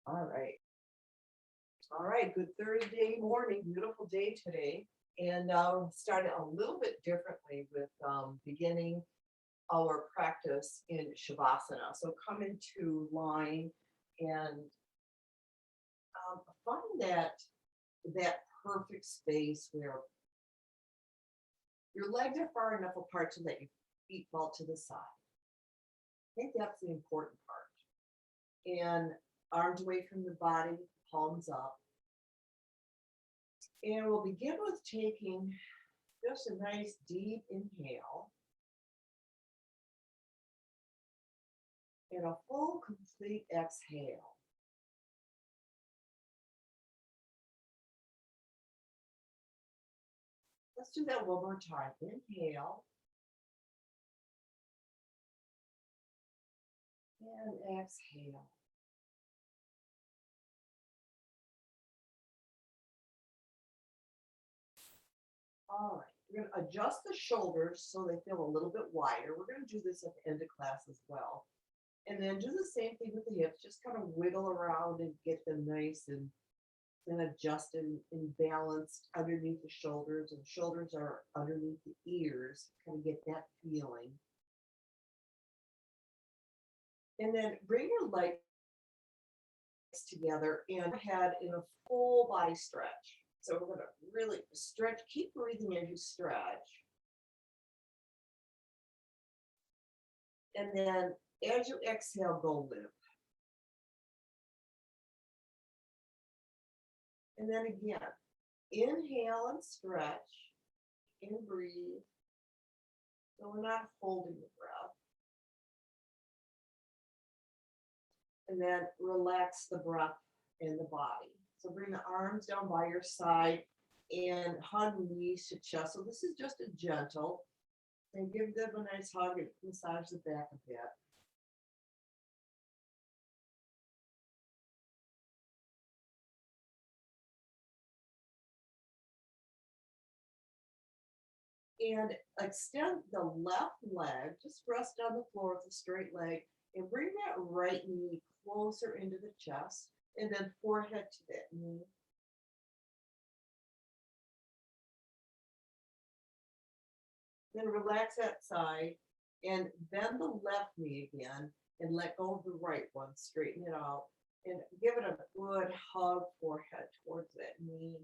All right. All right. Good Thursday morning. Beautiful day today. And starting a little bit differently with beginning our practice in Shavasana. So come into line and find that perfect space where your legs are far enough apart so that your feet fall to the side. I think that's the important part. And arms away from the body, palms up. And we'll begin with taking just a nice deep inhale and a full, complete exhale. Let's do that one more time. Inhale and exhale. All right, we're going to adjust the shoulders so they feel a little bit wider. We're going to do this at the end of class as well. And then do the same thing with the hips. Just kind of wiggle around and get them nice and adjusted and balanced underneath the shoulders. And shoulders are underneath the ears. Kind of get that feeling. And then bring your legs together and head in a full body stretch. So we're going to really stretch, keep breathing as you stretch. And then as you exhale, go limp. And then again, inhale and stretch and breathe. So we're not holding the breath. And then relax the breath in the body. So bring the arms down by your side and hug knees to chest. So this is just a gentle. And give them a nice hug and massage the back a bit. And extend the left leg, just rest on the floor with a straight leg, and bring that right knee closer into the chest, and then forehead to that knee. Then relax that side and bend the left knee again and let go of the right one. Straighten it out and give it a good hug, forehead towards that knee.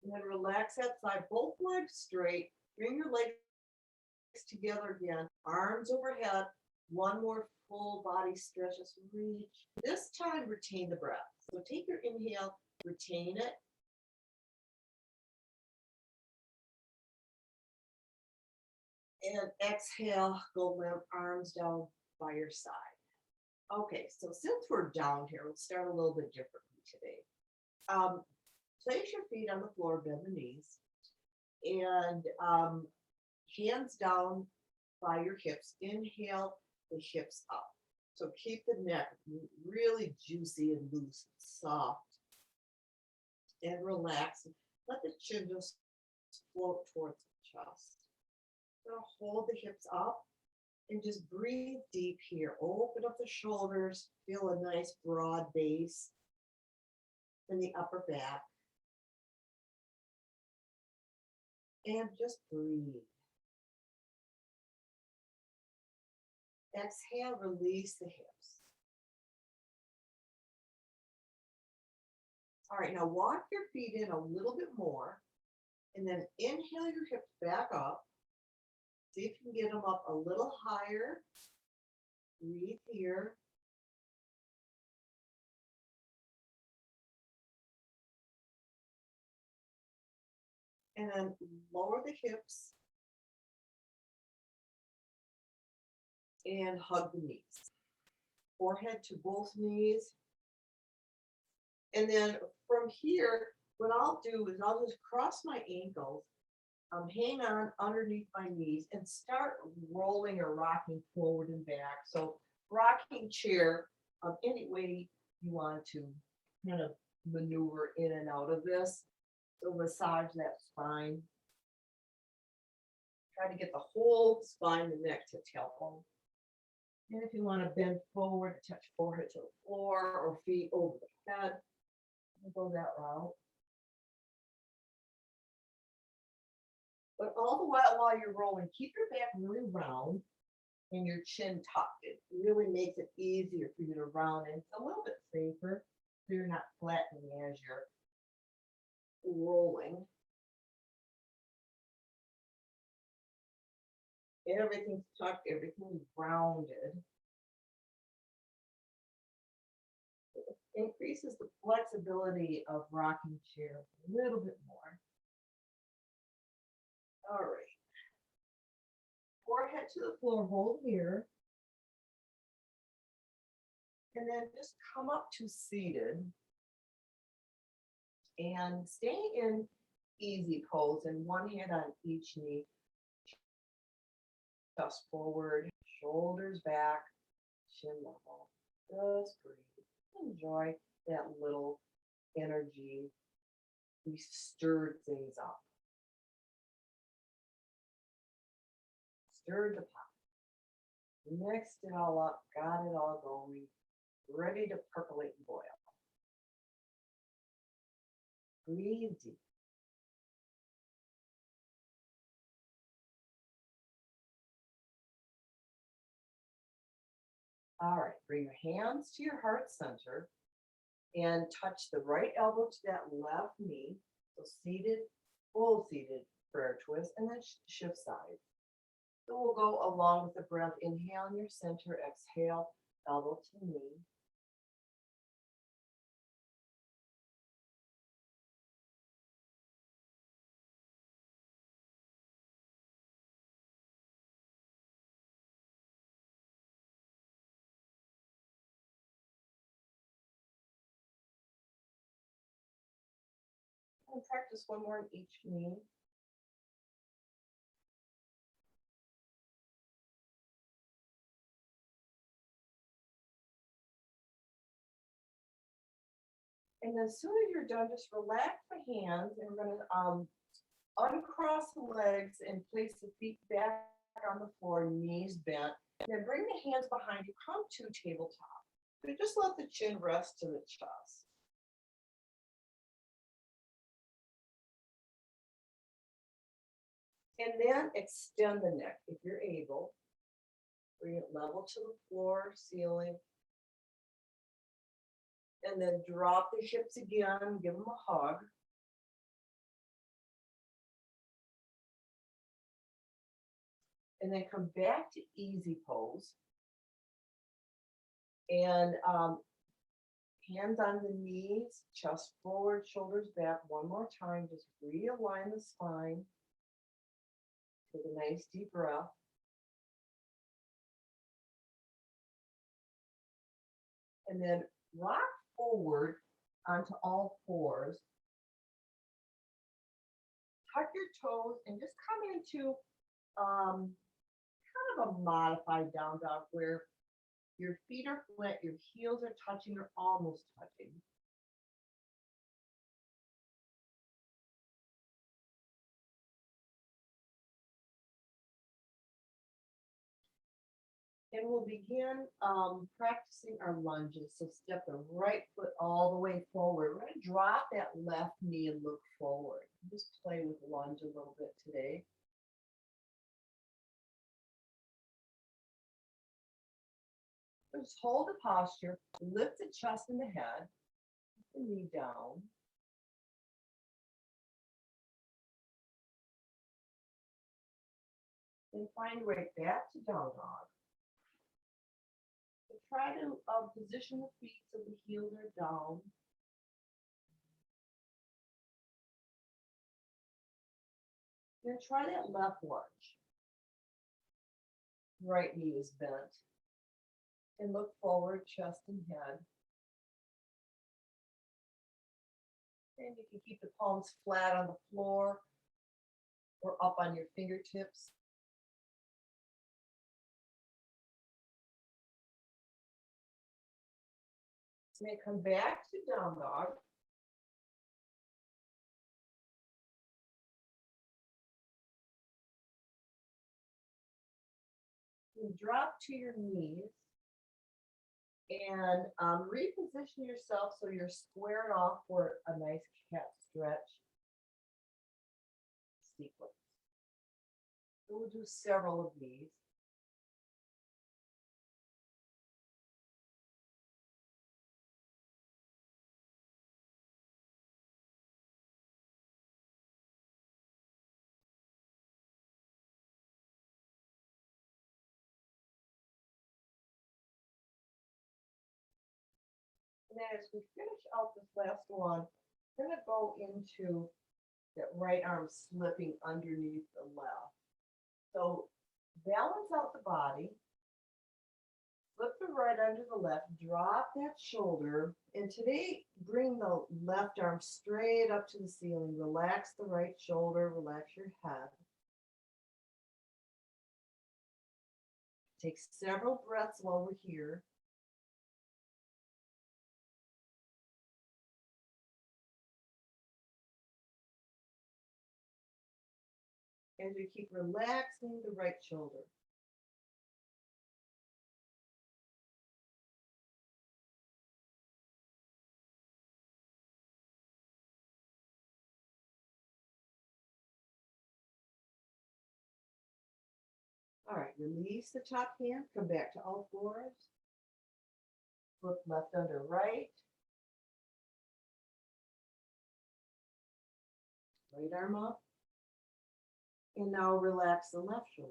And then relax that side, both legs straight. Bring your legs together again, arms overhead. One more full body stretch. Just reach. This time, retain the breath. So take your inhale, retain it. And exhale, go limp, arms down by your side. Okay, so since we're down here, let's start a little bit differently today. Place your feet on the floor, bend the knees, and hands down by your hips. Inhale the hips up. So keep the neck really juicy and loose and soft. And relax. Let the chin just float towards the chest. Now hold the hips up and just breathe deep here. Open up the shoulders. Feel a nice broad base in the upper back. And just breathe. Exhale, release the hips. All right, now walk your feet in a little bit more, and then inhale your hips back up. See if you can get them up a little higher. Breathe here. And then lower the hips and hug the knees. Forehead to both knees. And then from here, what I'll do is I'll just cross my ankles, hang on underneath my knees, and start rolling or rocking forward and back. So rocking chair, any way you want to kind of maneuver in and out of this. So massage that spine. Try to get the whole spine and neck to tailbone. And if you want to bend forward, touch forehead to the floor or feet over the head, we'll go that route. But all the while you're rolling, keep your back really round and your chin tucked. It really makes it easier for you to round, and it's a little bit safer so you're not flattening as you're rolling. Everything's tucked, everything's rounded. It increases the flexibility of rocking chair a little bit more. All right. Forehead to the floor, hold here. And then just come up to seated. And stay in easy pose and one hand on each knee. Chest forward, shoulders back, chin level. Just breathe. Enjoy that little energy. We stirred things up. Stirred the pot. Mixed it all up, got it all going, ready to percolate and boil. Breathe deep. All right, bring your hands to your heart center and touch the right elbow to that left knee. So seated, full seated prayer twist, and then shift sides. So we'll go along with the breath. Inhale in your center, exhale, elbow to knee. And practice one more in each knee. And as soon as you're done, just relax the hands, and we're going to uncross the legs and place the feet back on the floor, knees bent. Then bring the hands behind you, come to tabletop. So just let the chin rest to the chest. And then extend the neck if you're able. Bring it level to the floor, ceiling. And then drop the hips again, give them a hug. And then come back to easy pose. And hands on the knees, chest forward, shoulders back. One more time, just realign the spine. Take a nice deep breath. And then rock forward onto all fours. Tuck your toes and just come into kind of a modified down dog where your feet are flat, your heels are touching or almost touching. And we'll begin practicing our lunges. So step the right foot all the way forward. We're going to drop that left knee and look forward. Just play with lunge a little bit today. Just hold the posture, lift the chest and the head, the knee down. Then find your way back to down dog. So try to position the feet so the heels are down. Then try that left lunge. Right knee is bent. And look forward, chest and head. And you can keep the palms flat on the floor or up on your fingertips. May come back to down dog. You drop to your knees and reposition yourself so you're squared off for a nice cat stretch sequence. So we'll do several of these. And then as we finish out this last one, we're going to go into that right arm slipping underneath the left. So balance out the body, flip the right under the left, drop that shoulder, and today bring the left arm straight up to the ceiling. Relax the right shoulder, relax your head. Take several breaths while we're here. As you keep relaxing the right shoulder. All right, release the top hand, come back to all fours. Flip left under right. Right arm up. And now relax the left shoulder.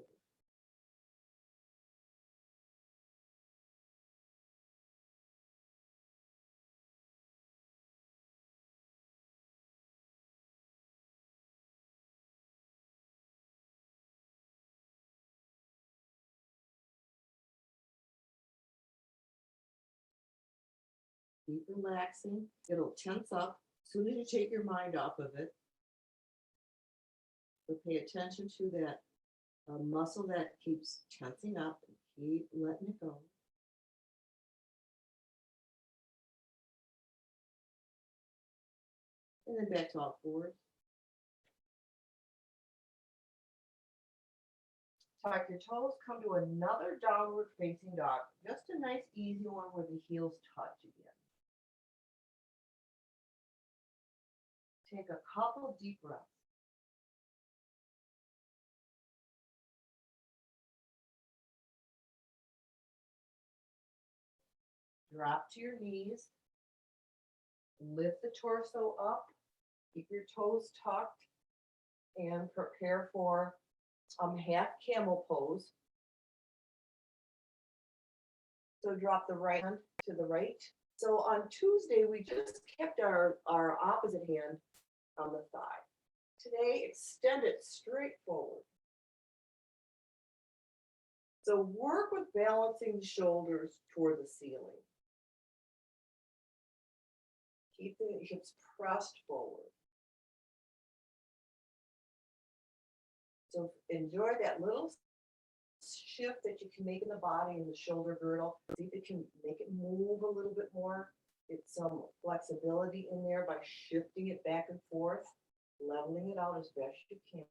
Keep relaxing. It'll tense up as soon as you take your mind off of it. So pay attention to that muscle that keeps tensing up and keep letting it go. And then back to all fours. Tuck your toes, come to another downward facing dog. Just a nice easy one where the heels touch again. Take a couple deep breaths. Drop to your knees. Lift the torso up. Keep your toes tucked and prepare for half camel pose. So drop the right hand to the right. So on Tuesday, we just kept our opposite hand on the thigh. Today, extend it straight forward. So work with balancing the shoulders toward the ceiling. Keep the hips pressed forward. So enjoy that little shift that you can make in the body and the shoulder girdle. See if you can make it move a little bit more. Get some flexibility in there by shifting it back and forth, leveling it out as best you can.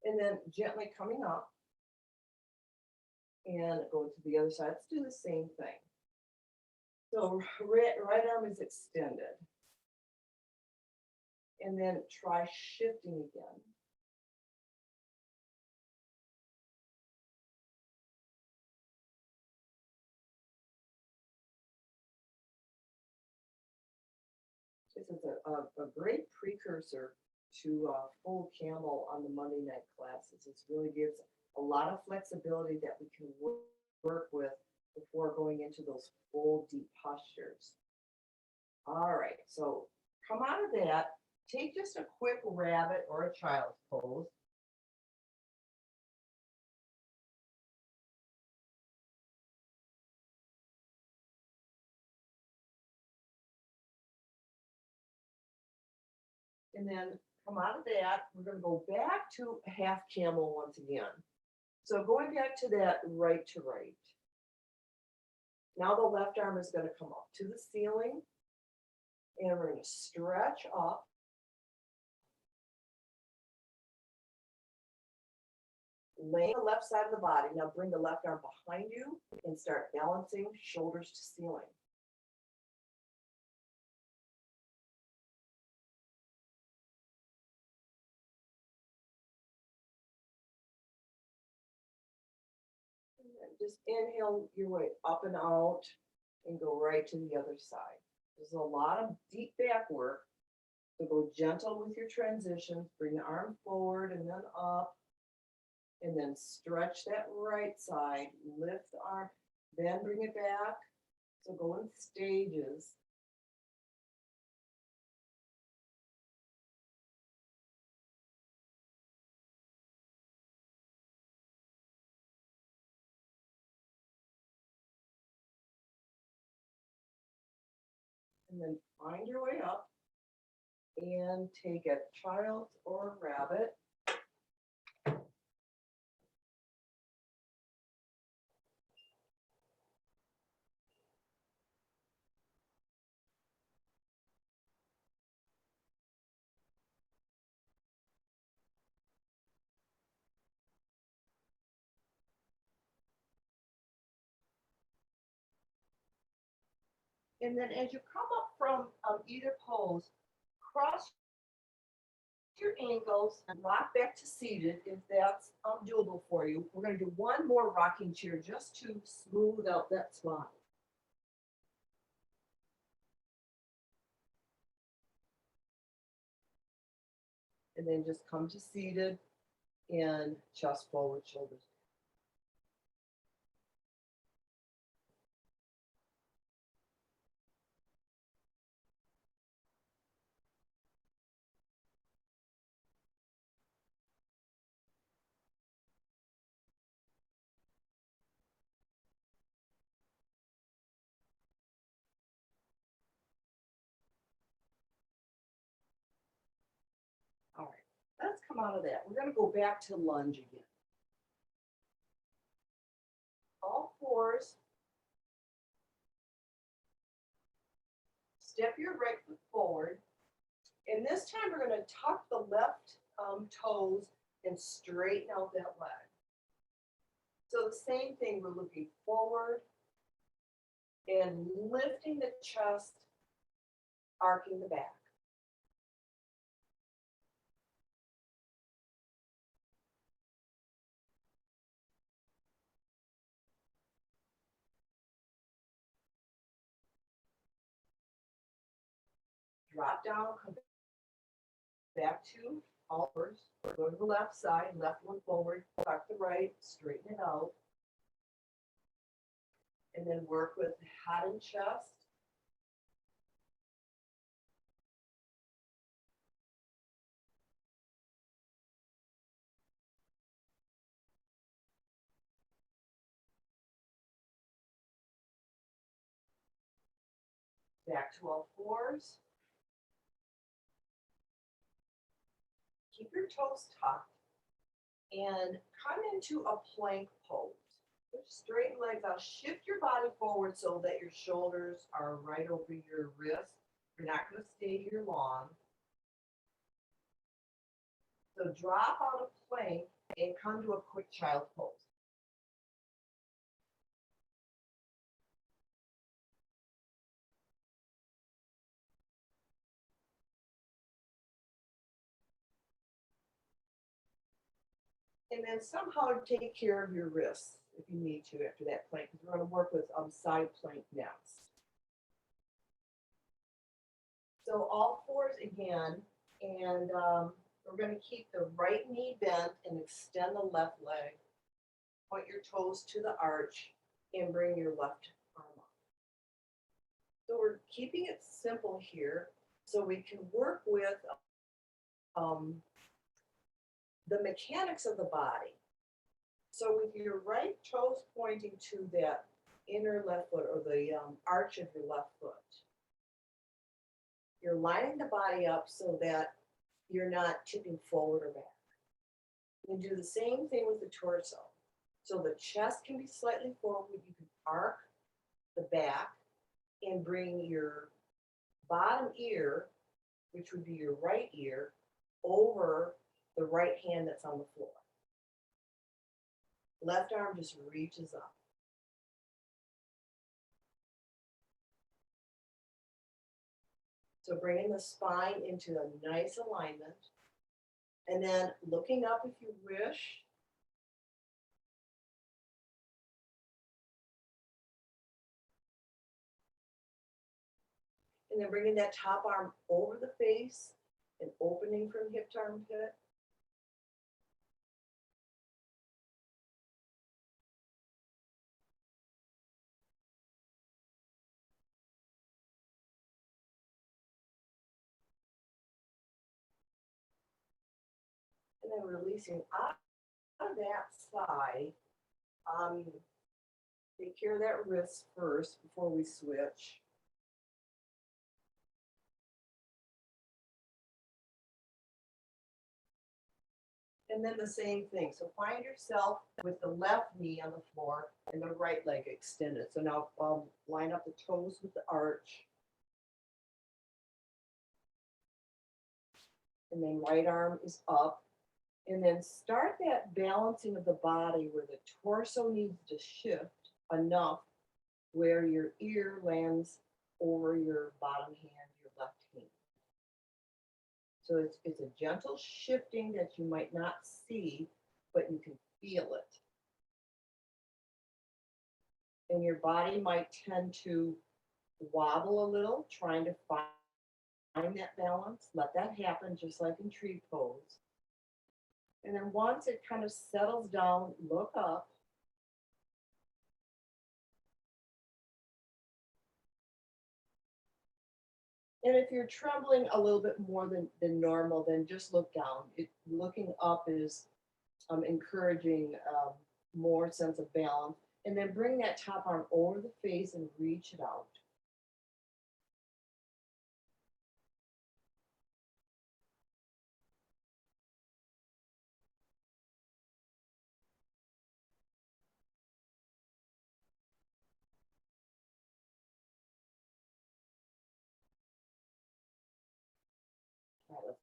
And then gently coming up and go to the other side. Let's do the same thing. So right arm is extended. And then try shifting again. This is a great precursor to full camel on the Monday night classes. It really gives a lot of flexibility that we can work with before going into those full deep postures. All right, so come out of that, take just a quick rabbit or a child's pose. And then come out of that, we're going to go back to half camel once again. So going back to that right to right. Now the left arm is going to come up to the ceiling and we're going to stretch up laying the left side of the body. Now bring the left arm behind you and start balancing shoulders to ceiling. And then just inhale your way up and out and go right to the other side. There's a lot of deep back work. So go gentle with your transitions. Bring the arm forward and then up. And then stretch that right side. Lift the arm. Then bring it back. So go in stages. And then find your way up and take a child or a rabbit. And then as you come up from either pose, cross your ankles and rock back to seated if that's doable for you. We're going to do one more rocking chair just to smooth out that spot. And then just come to seated and chest forward, shoulders. All right, let's come out of that. We're going to go back to lunge again. All fours. Step your right foot forward. And this time we're going to tuck the left toes and straighten out that leg. So the same thing, we're looking forward and lifting the chest, arcing the back. Drop down, come back to all fours. Go to the left side, left one forward, tuck the right, straighten it out. And then work with head and chest. Back to all fours. Keep your toes tucked and come into a plank pose. Straighten legs out, shift your body forward so that your shoulders are right over your wrists. You're not going to stay here long. So drop out of plank and come to a quick child pose. And then somehow take care of your wrists if you need to after that plank, because we're going to work with side plank next. So all fours again, and we're going to keep the right knee bent and extend the left leg. Point your toes to the arch and bring your left arm up. So we're keeping it simple here so we can work with the mechanics of the body. So with your right toes pointing to that inner left foot or the arch of your left foot, you're lining the body up so that you're not tipping forward or back. You can do the same thing with the torso. So the chest can be slightly forward. You can arc the back and bring your bottom ear, which would be your right ear, over the right hand that's on the floor. Left arm just reaches up. So bringing the spine into a nice alignment. And then looking up if you wish. And then bringing that top arm over the face and opening from hip to armpit. And then releasing out of that side. Take care of that wrist first before we switch. And then the same thing. So find yourself with the left knee on the floor and the right leg extended. So now line up the toes with the arch. And then right arm is up. And then start that balancing of the body where the torso needs to shift enough where your ear lands over your bottom hand, your left hand. So it's a gentle shifting that you might not see, but you can feel it. And your body might tend to wobble a little, trying to find that balance. Let that happen just like in tree pose. And then once it kind of settles down, look up. And if you're trembling a little bit more than normal, then just look down. Looking up is encouraging more sense of balance. And then bring that top arm over the face and reach it out. All right, let's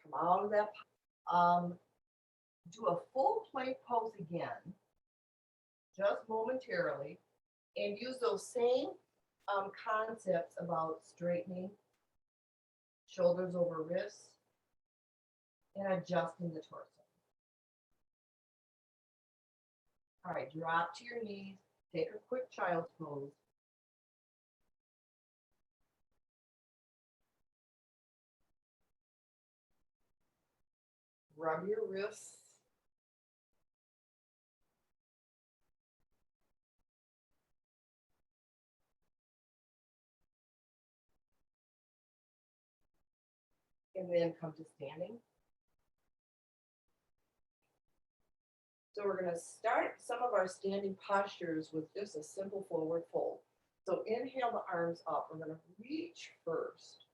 come out of that. Do a full plank pose again, just momentarily, and use those same concepts about straightening shoulders over wrists and adjusting the torso. All right, drop to your knees, take a quick child's pose. Rub your wrists. And then come to standing. So we're going to start some of our standing postures with just a simple forward fold. So inhale the arms up. We're going to reach first.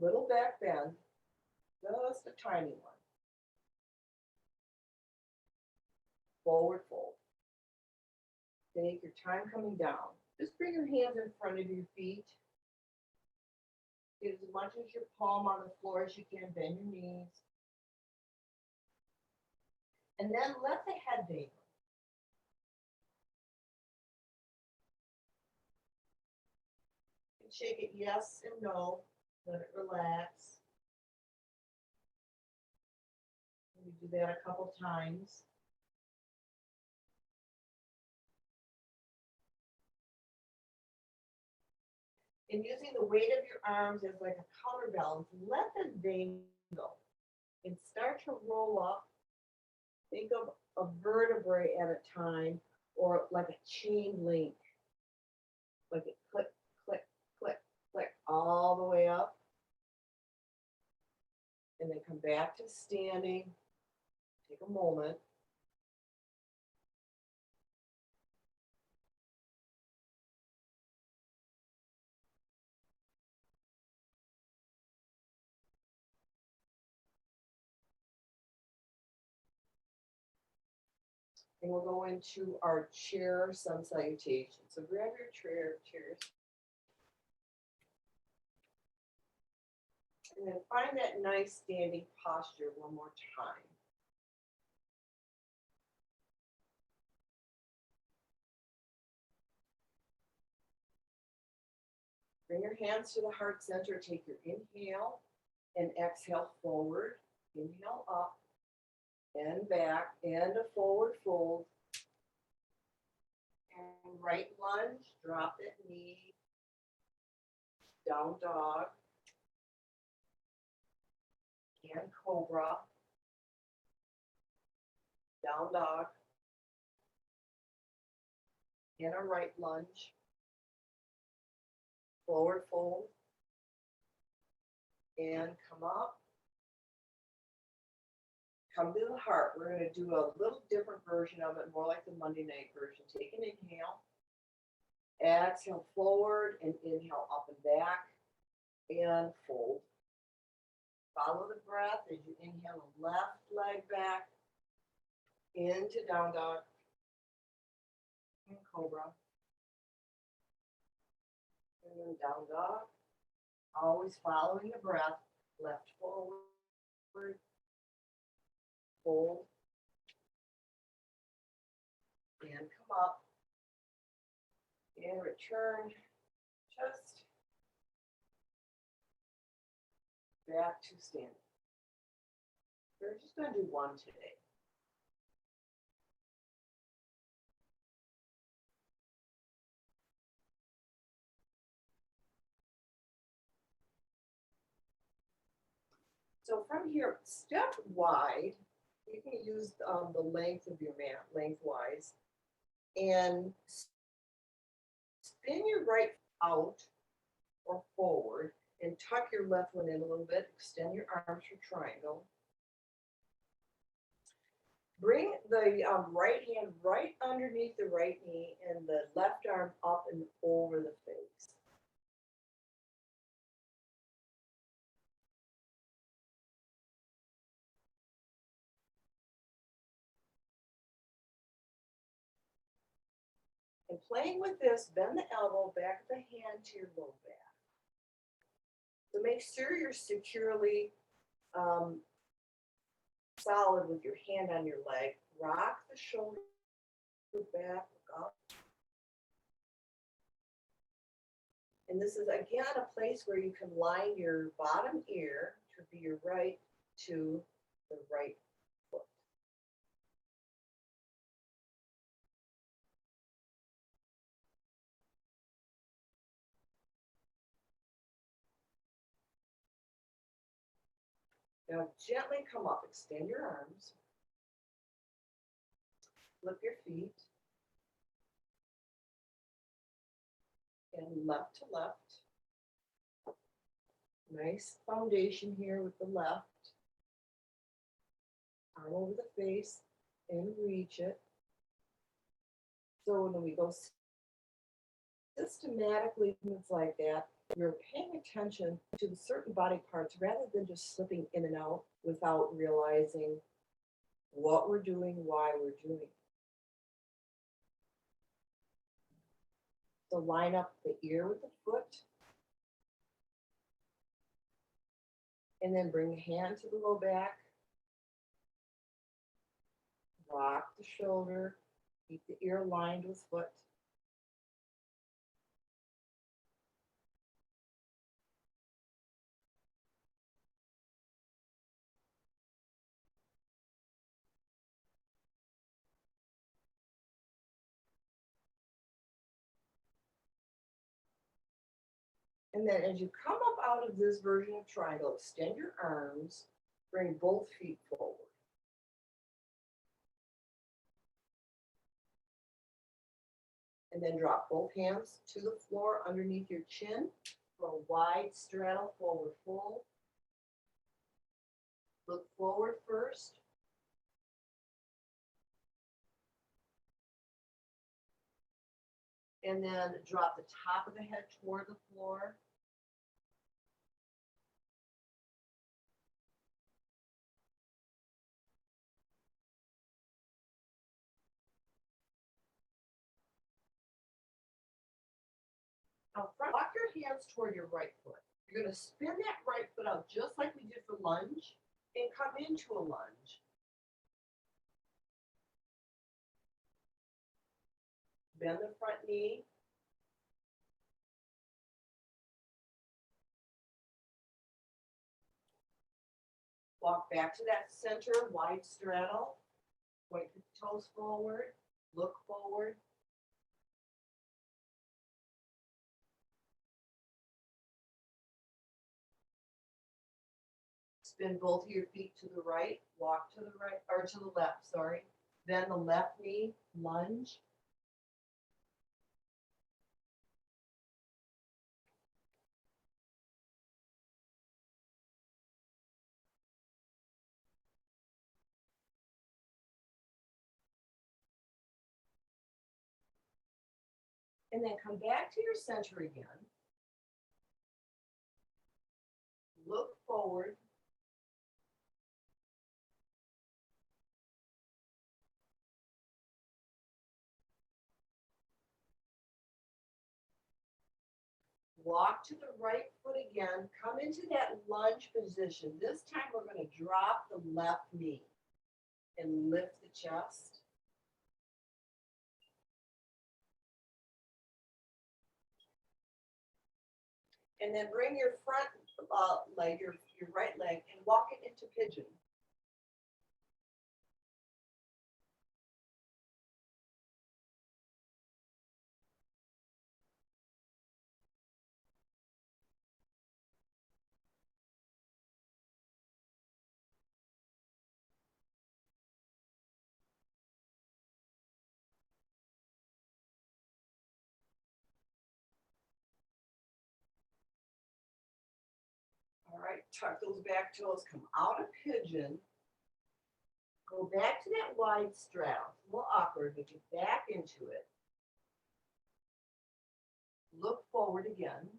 Little back bend, just a tiny one. Forward fold. Take your time coming down. Just bring your hands in front of your feet. Get as much as your palm on the floor as you can. Bend your knees. And then let the head dangle. Shake it yes and no. Let it relax. We do that a couple times. And using the weight of your arms as like a counterbalance, let them dangle and start to roll up. Think of a vertebrae at a time or like a chain link. Like it click, click, click, click all the way up. And then come back to standing. Take a moment. And we'll go into our chair sun salutation. So grab your chairs. And then find that nice standing posture one more time. Bring your hands to the heart center. Take your inhale and exhale forward. Inhale up and back and a forward fold. And right lunge, drop that knee. Down dog. And cobra. Down dog. And a right lunge. Forward fold. And come up. Come to the heart. We're going to do a little different version of it, more like the Monday night version. Take an inhale. Exhale forward and inhale up and back. And fold. Follow the breath as you inhale the left leg back into down dog and cobra. And then down dog. Always following the breath. Left forward. Fold. And come up. And return. Just back to standing. We're just going to do one today. So from here, step wide. You can use the length of your mat, lengthwise, and spin your right out or forward and tuck your left one in a little bit. Extend your arms for triangle. Bring the right hand right underneath the right knee and the left arm up and over the face. And playing with this, bend the elbow, back of the hand to your low back. So make sure you're securely solid with your hand on your leg. Rock the shoulder back, up. And this is again a place where you can line your bottom ear to be your right to the right foot. Now gently come up, extend your arms, flip your feet, and left to left. Nice foundation here with the left. Arm over the face and reach it. So when we go systematically, it's like that. You're paying attention to the certain body parts rather than just slipping in and out without realizing what we're doing, why we're doing it. So line up the ear with the foot. And then bring the hand to the low back. Rock the shoulder. Keep the ear lined with foot. And then as you come up out of this version of triangle, extend your arms, bring both feet forward. And then drop both hands to the floor underneath your chin for a wide straddle forward fold. Look forward first. And then drop the top of the head toward the floor. Now walk your hands toward your right foot. You're gonna spin that right foot out just like we did for lunge and come into a lunge. Bend the front knee. Walk back to that center, wide straddle. Point the toes forward, look forward. Spin both of your feet to the right, walk to the right, or to the left, sorry. Then the left knee, lunge. And then come back to your center again. Look forward. Walk to the right foot again. Come into that lunge position. This time we're going to drop the left knee and lift the chest. And then bring your front leg, your right leg, and walk it into pigeon. All right, tuck those back toes, come out of pigeon. Go back to that wide straddle. It's a little awkward, but get back into it. Look forward again.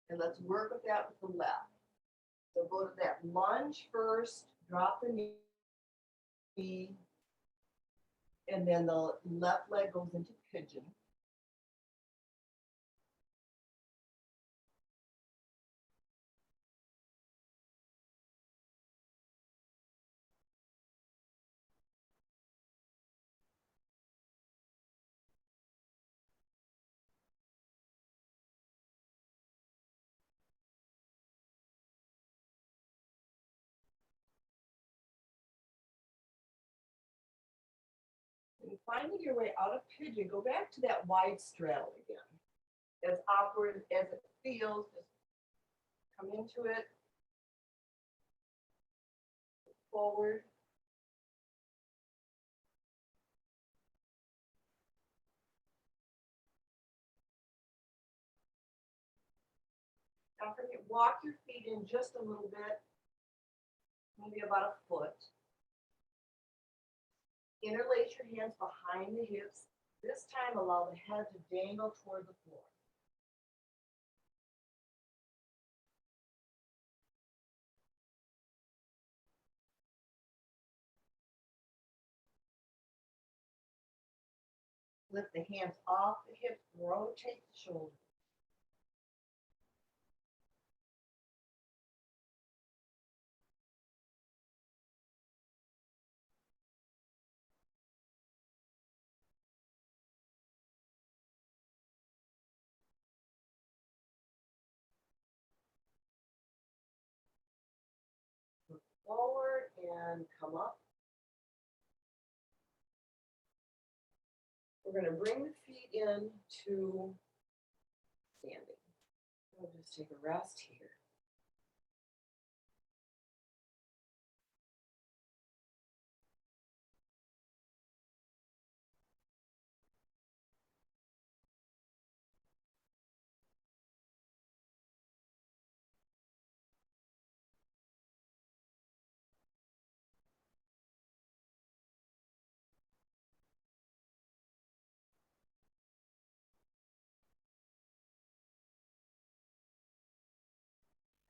And let's work with that with the left. So go to that lunge first, drop the knee, and then the left leg goes into pigeon. And finding your way out of pigeon, go back to that wide straddle again. As awkward as it feels, just come into it, forward. Don't forget, walk your feet in just a little bit, maybe about a foot. Interlace your hands behind the hips. This time, allow the head to dangle toward the floor. Lift the hands off the hips, rotate the shoulders. Look forward and come up. We're going to bring the feet in to standing. We'll just take a rest here.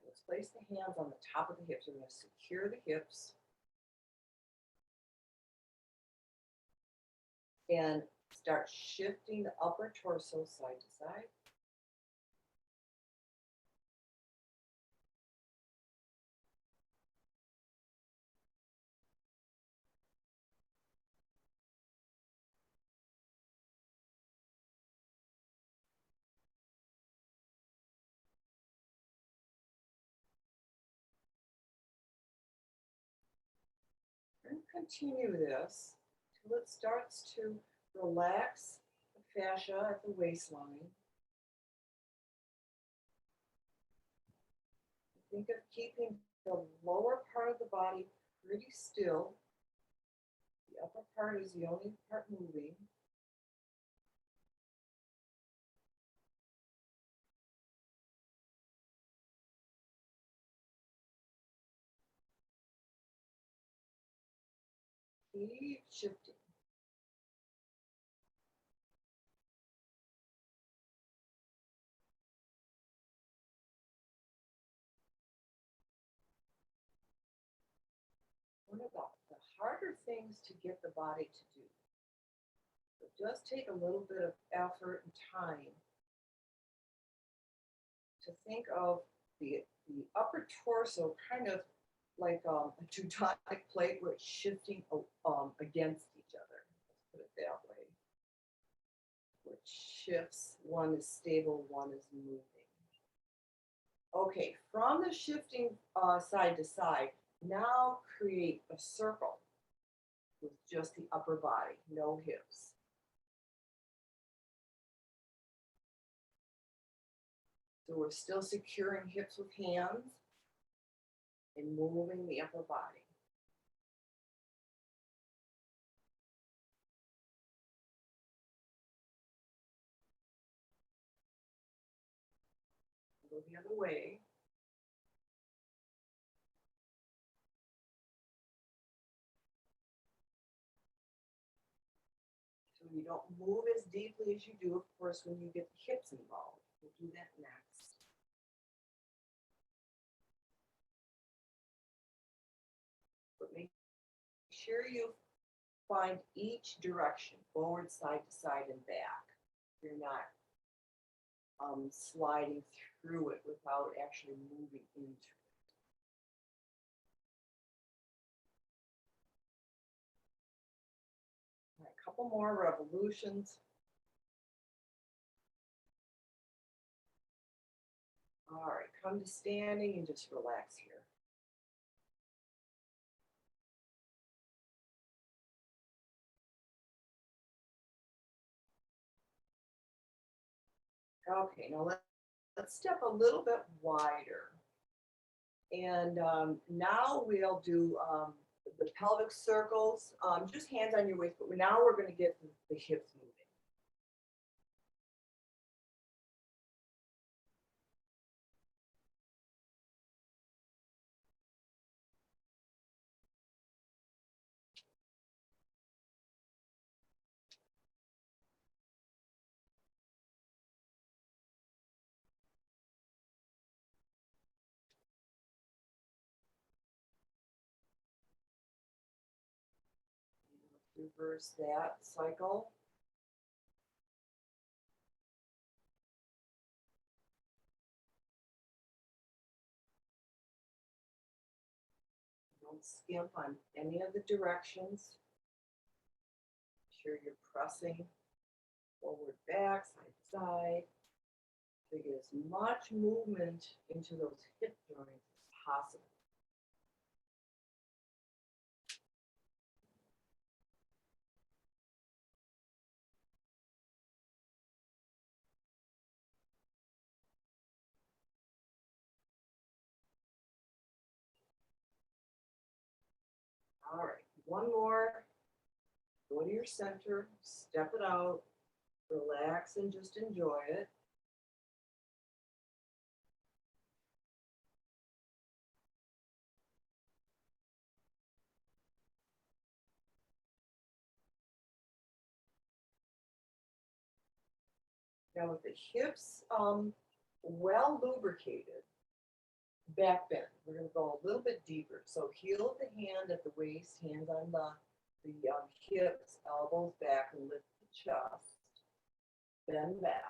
Let's place the hands on the top of the hips. We're going to secure the hips. and start shifting the upper torso side to side. And continue this till it starts to relax the fascia at the waistline. Think of keeping the lower part of the body pretty still. The upper part is the only part moving. Keep shifting. One of the harder things to get the body to do. It does take a little bit of effort and time to think of the upper torso kind of like a tectonic plate where it's shifting against each other. Let's put it that way. Which shifts, one is stable, one is moving. Okay, from the shifting side to side, now create a circle with just the upper body, no hips. So we're still securing hips with hands and moving the upper body. Go the other way. So you don't move as deeply as you do, of course, when you get the hips involved. We'll do that next. But make sure you find each direction, forward, side to side, and back. You're not sliding through it without actually moving into it. All right, a couple more revolutions. All right, come to standing and just relax here. Okay, now let's step a little bit wider. And now we'll do the pelvic circles, just hands on your waist, but now we're going to get the hips moving. Reverse that cycle. Don't skimp on any of the directions. Make sure you're pressing forward, back, side to side. To get as much movement into those hip joints as possible. All right, one more. Go to your center, step it out, relax and just enjoy it. Now with the hips well lubricated, back bend. We're going to go a little bit deeper. So heel of the hand at the waist, hands on the the hips, elbows back, and lift the chest. Bend back.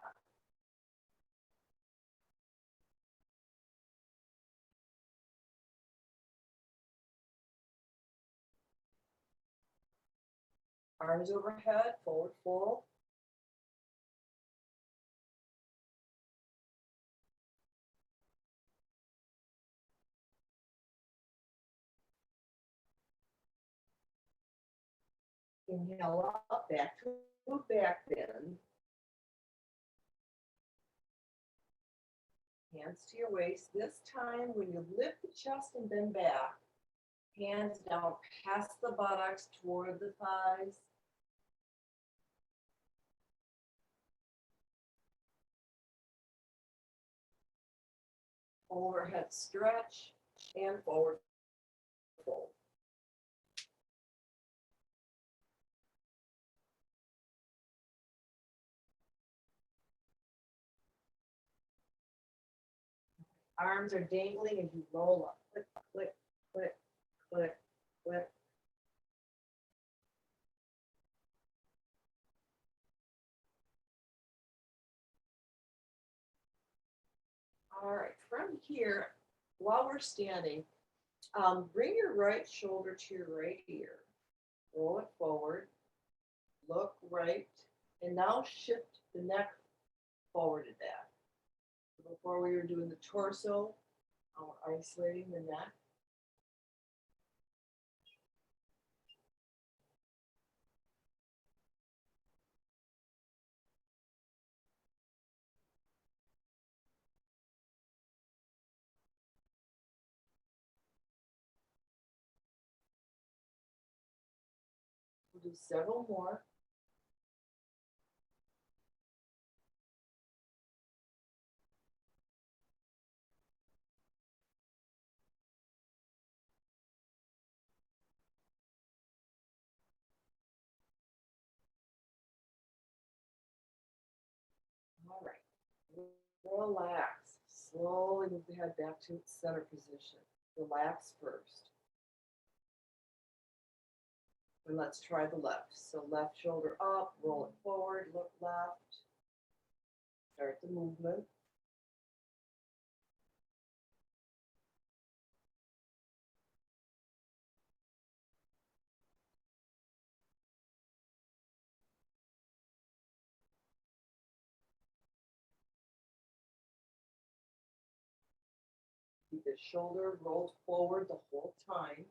Arms overhead, forward fold. Inhale up, back to a back bend. Hands to your waist. This time, when you lift the chest and bend back, hands down past the buttocks toward the thighs. Overhead stretch and forward fold. Arms are dangling as you roll up. Click, click, click, click, click. All right, from here, while we're standing, bring your right shoulder to your right ear. Roll it forward. Look right. And now shift the neck forward to that. Before we were doing the torso, isolating the neck. We'll do several more. All right. Relax. Slowly move the head back to its center position. Relax first. And let's try the left. So left shoulder up, roll it forward, look left. Start the movement. Keep the shoulder rolled forward the whole time.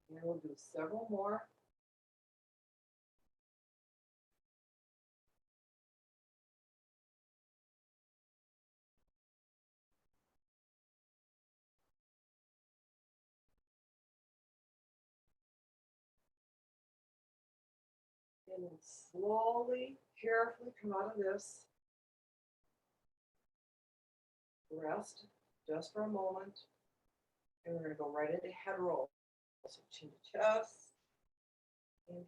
And we'll do several more. And then slowly, carefully come out of this. Rest just for a moment. And we're going to go right into head roll. So chin to chest. And again.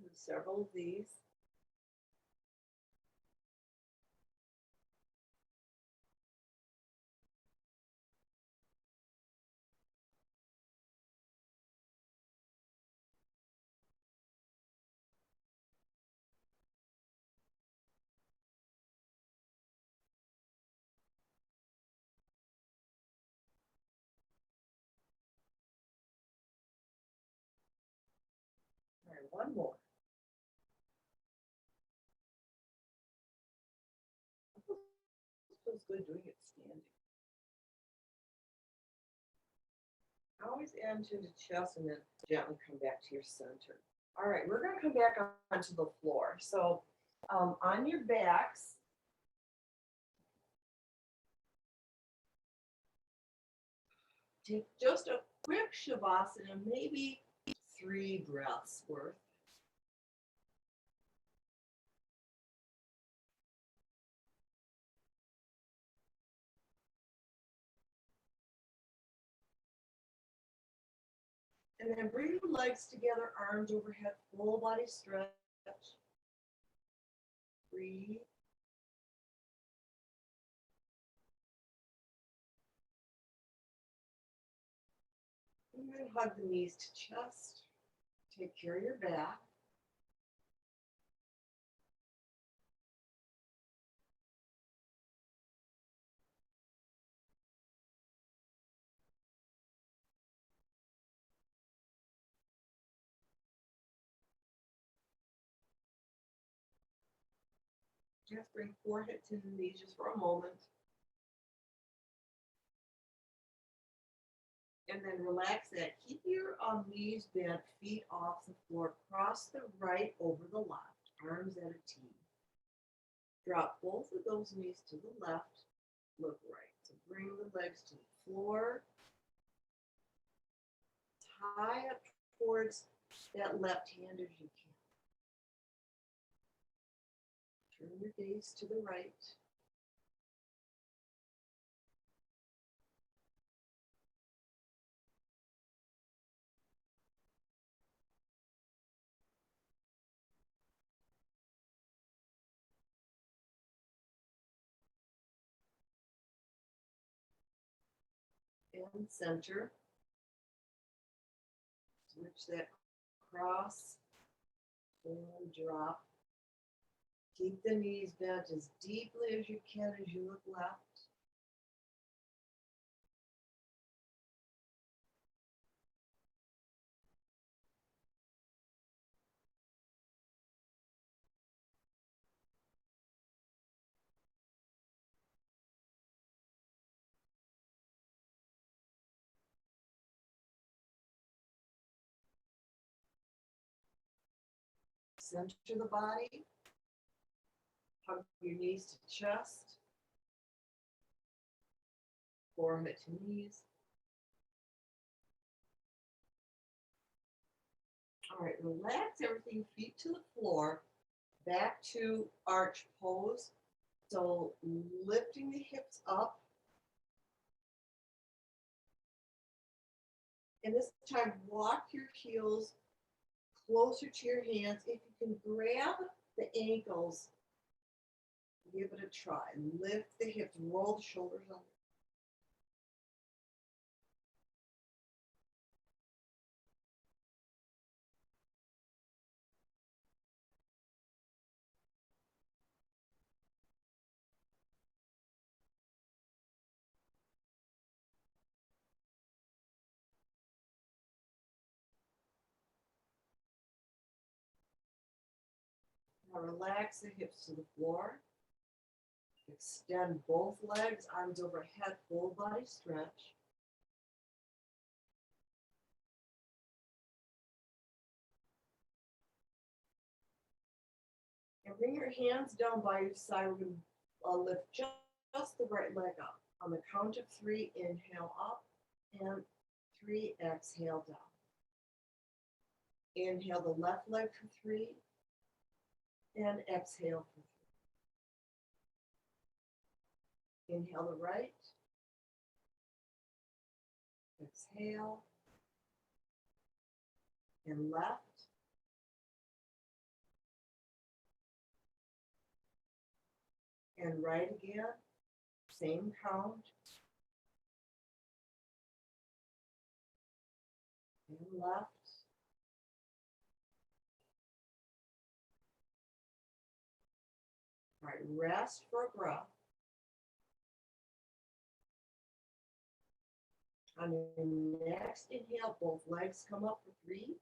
Do several of these. All right, one more. It feels good doing it standing. Always end to the chest and then gently come back to your center. All right, we're going to come back onto the floor. So on your backs, take just a quick Shavasana, maybe 3 breaths worth. And then bring the legs together, arms overhead, full body stretch. Breathe. And then hug the knees to chest. Take care of your back. Just bring forehead to the knees just for a moment. And then relax that. Keep your knees bent, feet off the floor. Cross the right over the left, arms at a T. Drop both of those knees to the left, look right. So bring the legs to the floor. Tie up towards that left hand as you can. Turn your gaze to the right. And center. Switch that cross and drop. Keep the knees bent as deeply as you can as you look left. Center the body. Hug your knees to chest. Forehead to knees. All right, relax everything, feet to the floor, back to arch pose. So lifting the hips up. And this time, walk your heels closer to your hands. If you can grab the ankles, give it a try. Lift the hips, roll the shoulders under. Now relax the hips to the floor. Extend both legs, arms overhead, full body stretch. And bring your hands down by your side. We're going to lift just the right leg up. On the count of 3, inhale up, and 3, exhale down. Inhale the left leg for 3, and exhale for 3. Inhale the right, exhale, and left. And right again, same count. And left. All right, rest for a breath. On your next inhale, both legs come up for 3.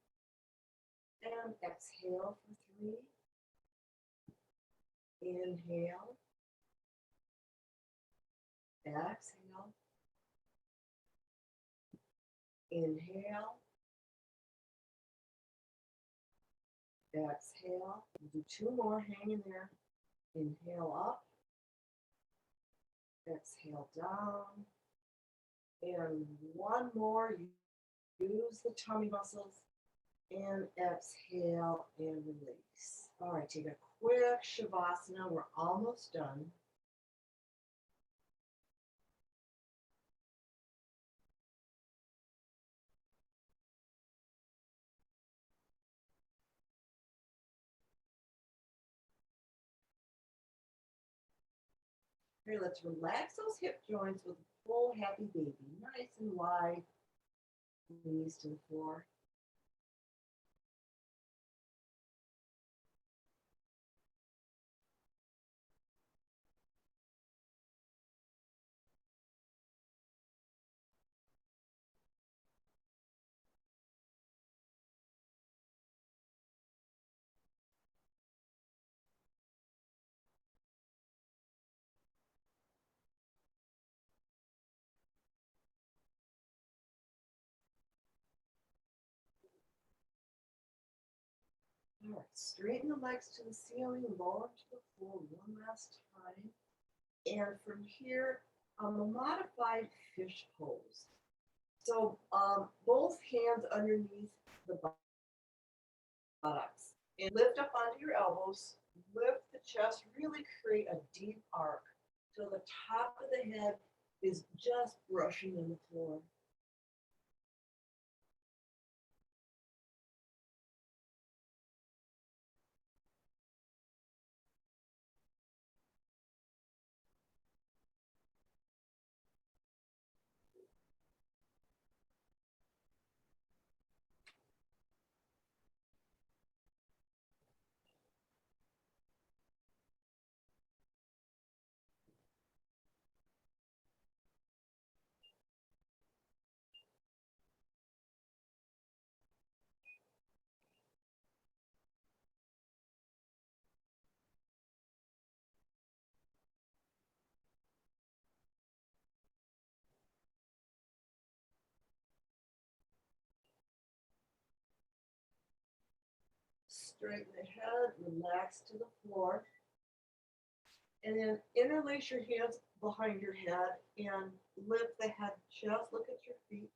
And exhale for 3. Inhale. Exhale. Inhale. Exhale. We'll do 2 more, hang in there. Inhale up. Exhale down. And 1 more. Use the tummy muscles. And exhale and release. All right, take a quick Shavasana. We're almost done. Here, let's relax those hip joints with a full happy baby. Nice and wide. Knees to the floor. All right, straighten the legs to the ceiling, lower to the floor one last time. And from here, a modified fish pose. So both hands underneath the buttocks. And lift up onto your elbows, lift the chest, really create a deep arc till the top of the head is just brushing on the floor. Straighten the head, relax to the floor. And then interlace your hands behind your head and lift the head, just look at your feet.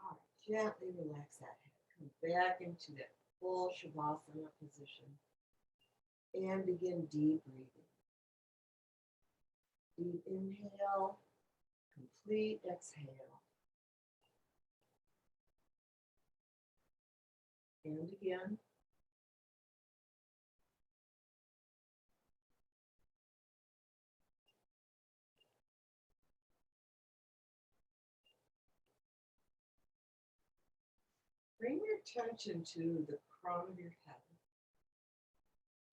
All right, gently relax that head. Come back into that full Shavasana position and begin deep breathing. Deep inhale, complete exhale. And again. Bring your attention to the crown of your head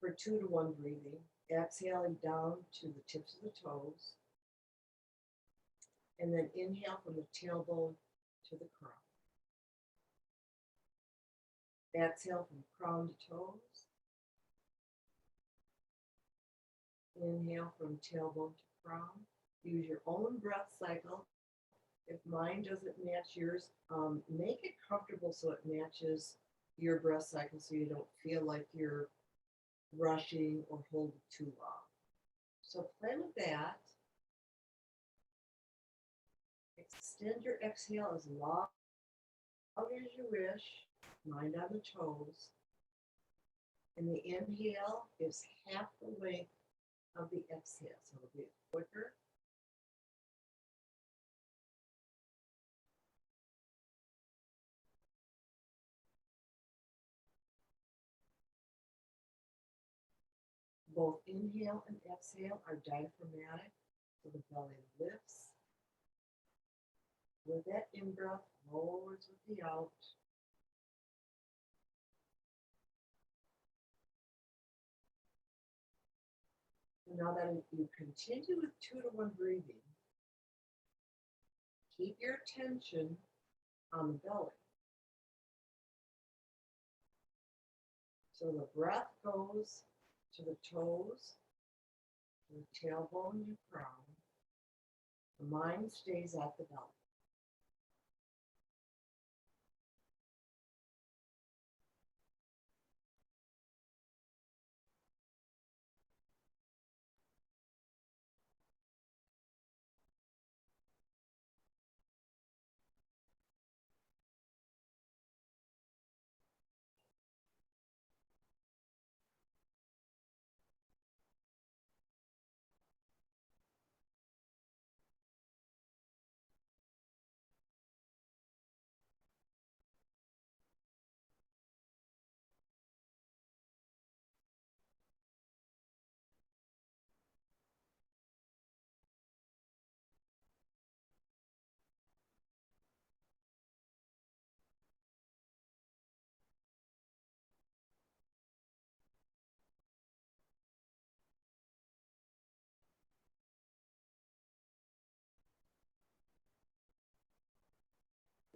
for 2-to-1 breathing. Exhaling down to the tips of the toes. And then inhale from the tailbone to the crown. Exhale from crown to toes. Inhale from tailbone to crown. Use your own breath cycle. If mine doesn't match yours, make it comfortable so it matches your breath cycle so you don't feel like you're rushing or holding too long. So play with that. Extend your exhale as long as you wish, mind on the toes. And the inhale is half the length of the exhale, so it'll be quicker. Both inhale and exhale are diaphragmatic, so the belly lifts. With that in-breath, lowers with the out. And now that you continue with 2-to-1 breathing, keep your attention on the belly. So the breath goes to the toes, to the tailbone, your crown. The mind stays at the belly.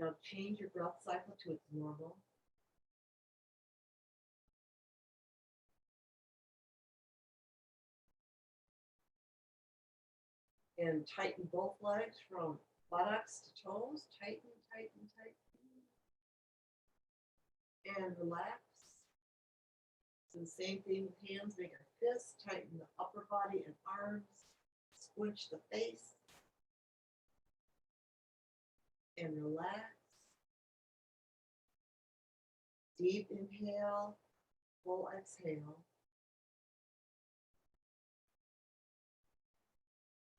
Now change your breath cycle to its normal. And tighten both legs from buttocks to toes. Tighten, tighten, tighten. And relax. So the same thing with hands, make a fist, tighten the upper body and arms, squinch the face, and relax. Deep inhale, full exhale.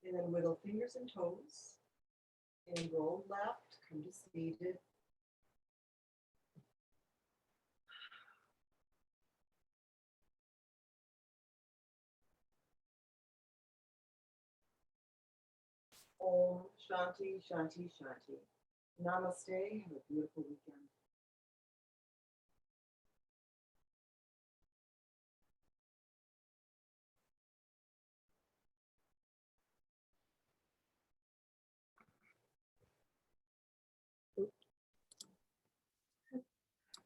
And then wiggle fingers and toes. And roll left, come to seated. Om Shanti, Shanti, Shanti. Namaste. Have a beautiful weekend.